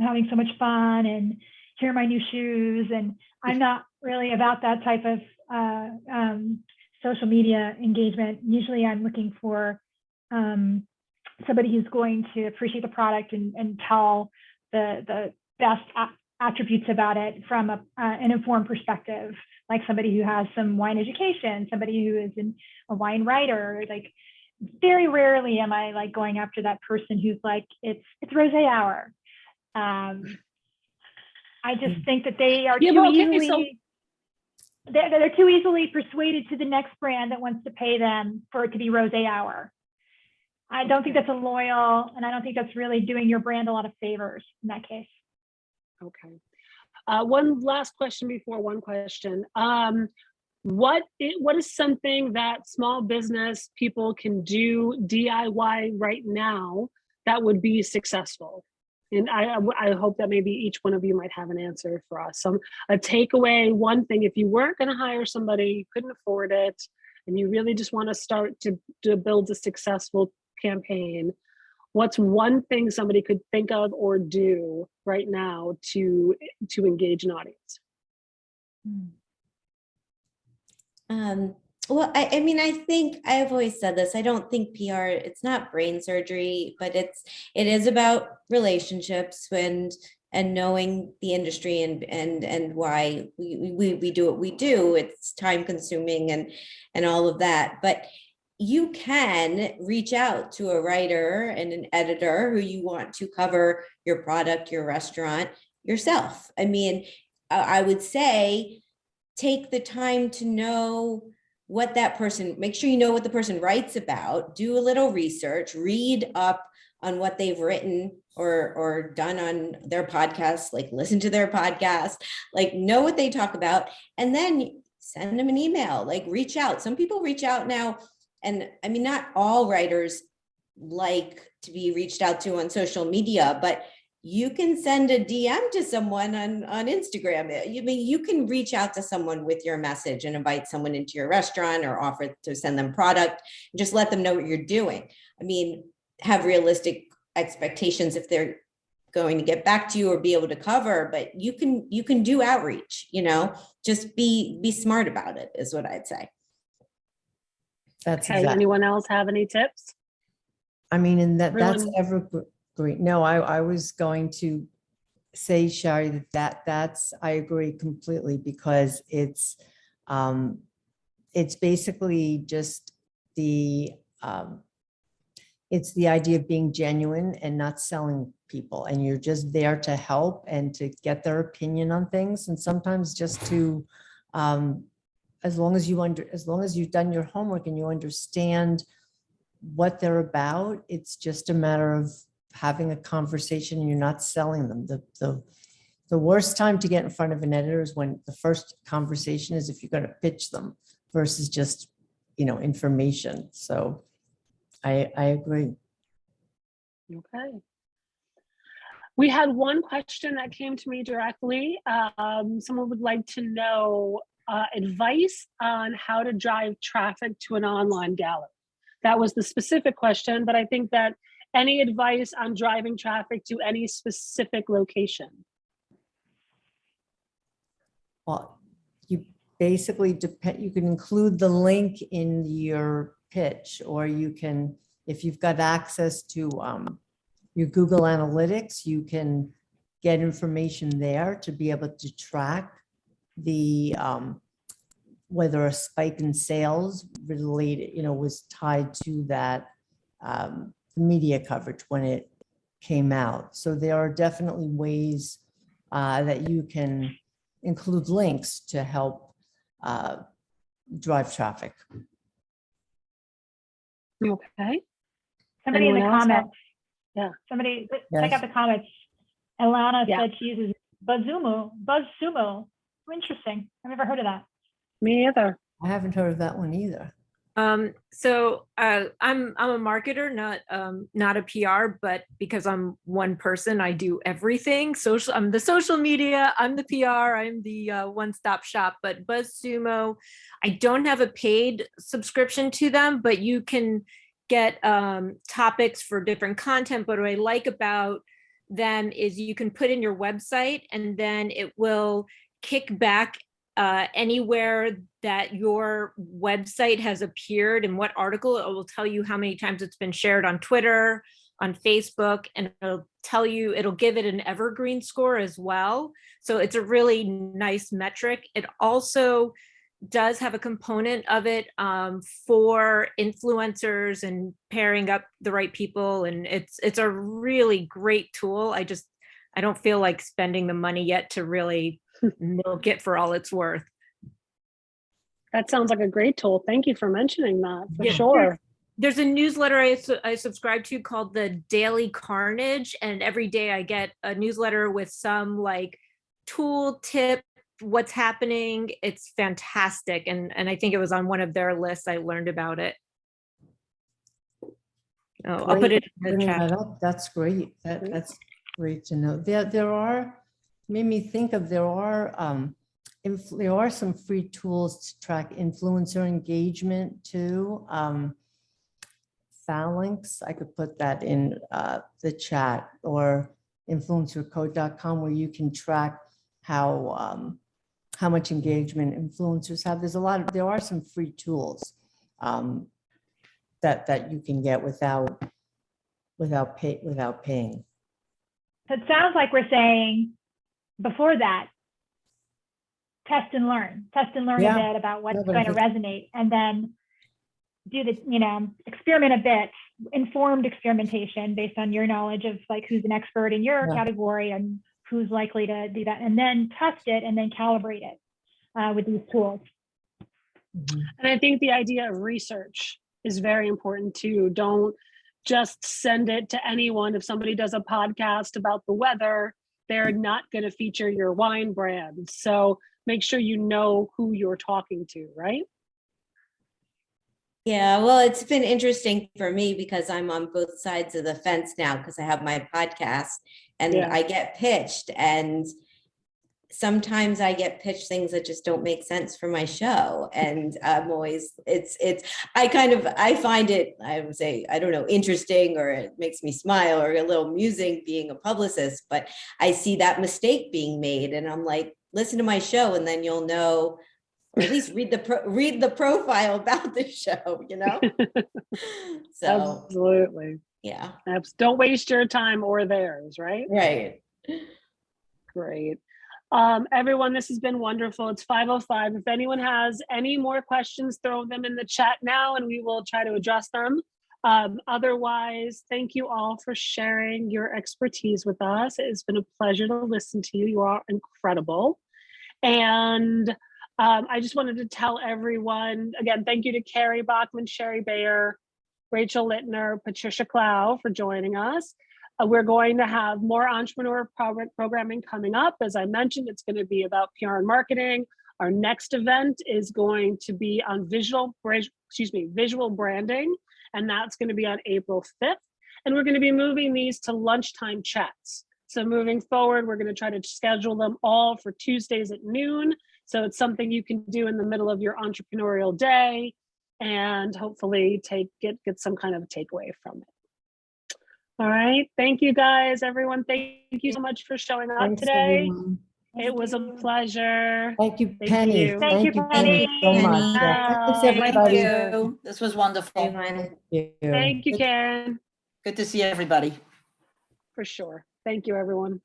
having so much fun, and here are my new shoes, and I'm not really about that type of social media engagement. Usually I'm looking for somebody who's going to appreciate the product and tell the best attributes about it from an informed perspective, like somebody who has some wine education, somebody who is a wine writer. Like, very rarely am I like going after that person who's like, it's rosé hour. I just think that they are they're too easily persuaded to the next brand that wants to pay them for it to be rosé hour. I don't think that's a loyal, and I don't think that's really doing your brand a lot of favors in that case. Okay. One last question before one question. What is something that small business people can do DIY right now that would be successful? And I hope that maybe each one of you might have an answer for us. A takeaway, one thing, if you weren't going to hire somebody, you couldn't afford it, and you really just want to start to build a successful campaign, what's one thing somebody could think of or do right now to engage an audience? Well, I mean, I think I've always said this. I don't think PR, it's not brain surgery, but it is about relationships and knowing the industry and why we do what we do. It's time consuming and all of that. But you can reach out to a writer and an editor who you want to cover your product, your restaurant yourself. I mean, I would say take the time to know what that person, make sure you know what the person writes about, do a little research, read up on what they've written or done on their podcast, like listen to their podcast, like know what they talk about, and then send them an email, like reach out. Some people reach out now, and I mean, not all writers like to be reached out to on social media, but you can send a DM to someone on Instagram. I mean, you can reach out to someone with your message and invite someone into your restaurant or offer to send them product. Just let them know what you're doing. I mean, have realistic expectations if they're going to get back to you or be able to cover, but you can do outreach, you know, just be smart about it is what I'd say. That's Okay, exactly. anyone else have any tips? I mean, and that's Everyone- evergreen. No, I was going to say, Sherry, that's, I agree completely, because it's basically just it's the idea of being genuine and not selling people, and you're just there to help and to get their opinion on things. And sometimes just to, as long as you've done your homework and you understand what they're about, it's just a matter of having a conversation and you're not selling them. The worst time to get in front of an editor is when the first conversation is if you're going to pitch them versus just, information. So I agree. Okay. We had one question that came to me directly. Someone would like to know advice on how to drive traffic to an online gallery. That was the specific question, but I think that any advice on driving traffic to any specific location? Well, you basically you can include the link in your pitch, or you can, if you've got access to your Google Analytics, you can get information there to be able to track the whether a spike in sales related, was tied to that media coverage when it came out. So there are definitely ways that you can include links to help drive traffic. Okay. Somebody in the Anyone else have- comments. Yeah. Somebody, Yes. check out the comments. Alana Yeah. said she uses BuzzSumo. Interesting. I've never heard of that. Me either. I haven't heard of that one either. So I'm a marketer, not a PR, but because I'm one person, I do everything. I'm the social media, I'm the PR, I'm the one-stop shop. But BuzzSumo, I don't have a paid subscription to them, but you can get topics for different content. But what I like about them is you can put in your website, and then it will kick back anywhere that your website has appeared in what article. It will tell you how many times it's been shared on Twitter, on Facebook, and it'll give it an evergreen score as well. So it's a really nice metric. It also does have a component of it for influencers and pairing up the right people. And it's a really great tool. I don't feel like spending the money yet to really milk it for all it's worth. That sounds like a great tool. Thank you for mentioning that, for Yeah. sure. There's a newsletter I subscribe to called the Daily Carnage, and every day I get a newsletter with some like tool tip, what's happening. It's fantastic, and I think it was on one of their lists. I learned about it. Oh, I'll put it in the Bringing chat. that up, that's great. That's great to know. There are, made me think of, there are some free tools to track influencer engagement too. Phalanx, I could put that in the chat, or influencercode.com, where you can track how much engagement influencers have. There are some free tools that you can get without paying. So it sounds like we're saying before that, test and learn Yeah. a bit about what's No, but I going to think- resonate, and then do the, experiment a bit, informed experimentation based on your knowledge of like who's an expert in your Yeah. category and who's likely to do that, and then test it and then calibrate it with these tools. Mhm. And I think the idea of research is very important too. Don't just send it to anyone. If somebody does a podcast about the weather, they're not going to feature your wine brand. So make sure you know who you're talking to, right? Yeah, well, it's been interesting for me because I'm on both sides of the fence now because I have my podcast and Yeah. I get pitched, and sometimes I get pitched things that just don't make sense for my show. And I'm always, I find it, I would say, I don't know, interesting, or it makes me smile or a little amusing being a publicist, but I see that mistake being made and I'm like, listen to my show and then you'll know, or at least read the profile about the show, you know? So, Absolutely. yeah. Don't waste your time or theirs, right? Right. Great. Everyone, this has been wonderful. It's 5:05. If anyone has any more questions, throw them in the chat now and we will try to address them. Otherwise, thank you all for sharing your expertise with us. It's been a pleasure to listen to you. You are incredible. And I just wanted to tell everyone, again, thank you to Carey, Bachmann, Sherry Bayer, Rachel Littner, Patricia Clow for joining us. We're going to have more entrepreneur programming coming up. As I mentioned, it's going to be about PR and marketing. Our next event is going to be on visual branding, and that's going to be on April 5th. And we're going to be moving these to lunchtime chats. So moving forward, we're going to try to schedule them all for Tuesdays at noon. So it's something you can do in the middle of your entrepreneurial day and hopefully get some kind of a takeaway from it. All right. Thank you guys, everyone. Thank you so much for showing up Thanks, today. everyone. It was a pleasure. Thank you, Thank Penny. you. Thank you, Penny, so Penny. much. Yeah. Thanks, everybody. Thank you. This was wonderful. Everyone. Thank you. Thank you, Karen. Good to see everybody. For sure. Thank you, everyone.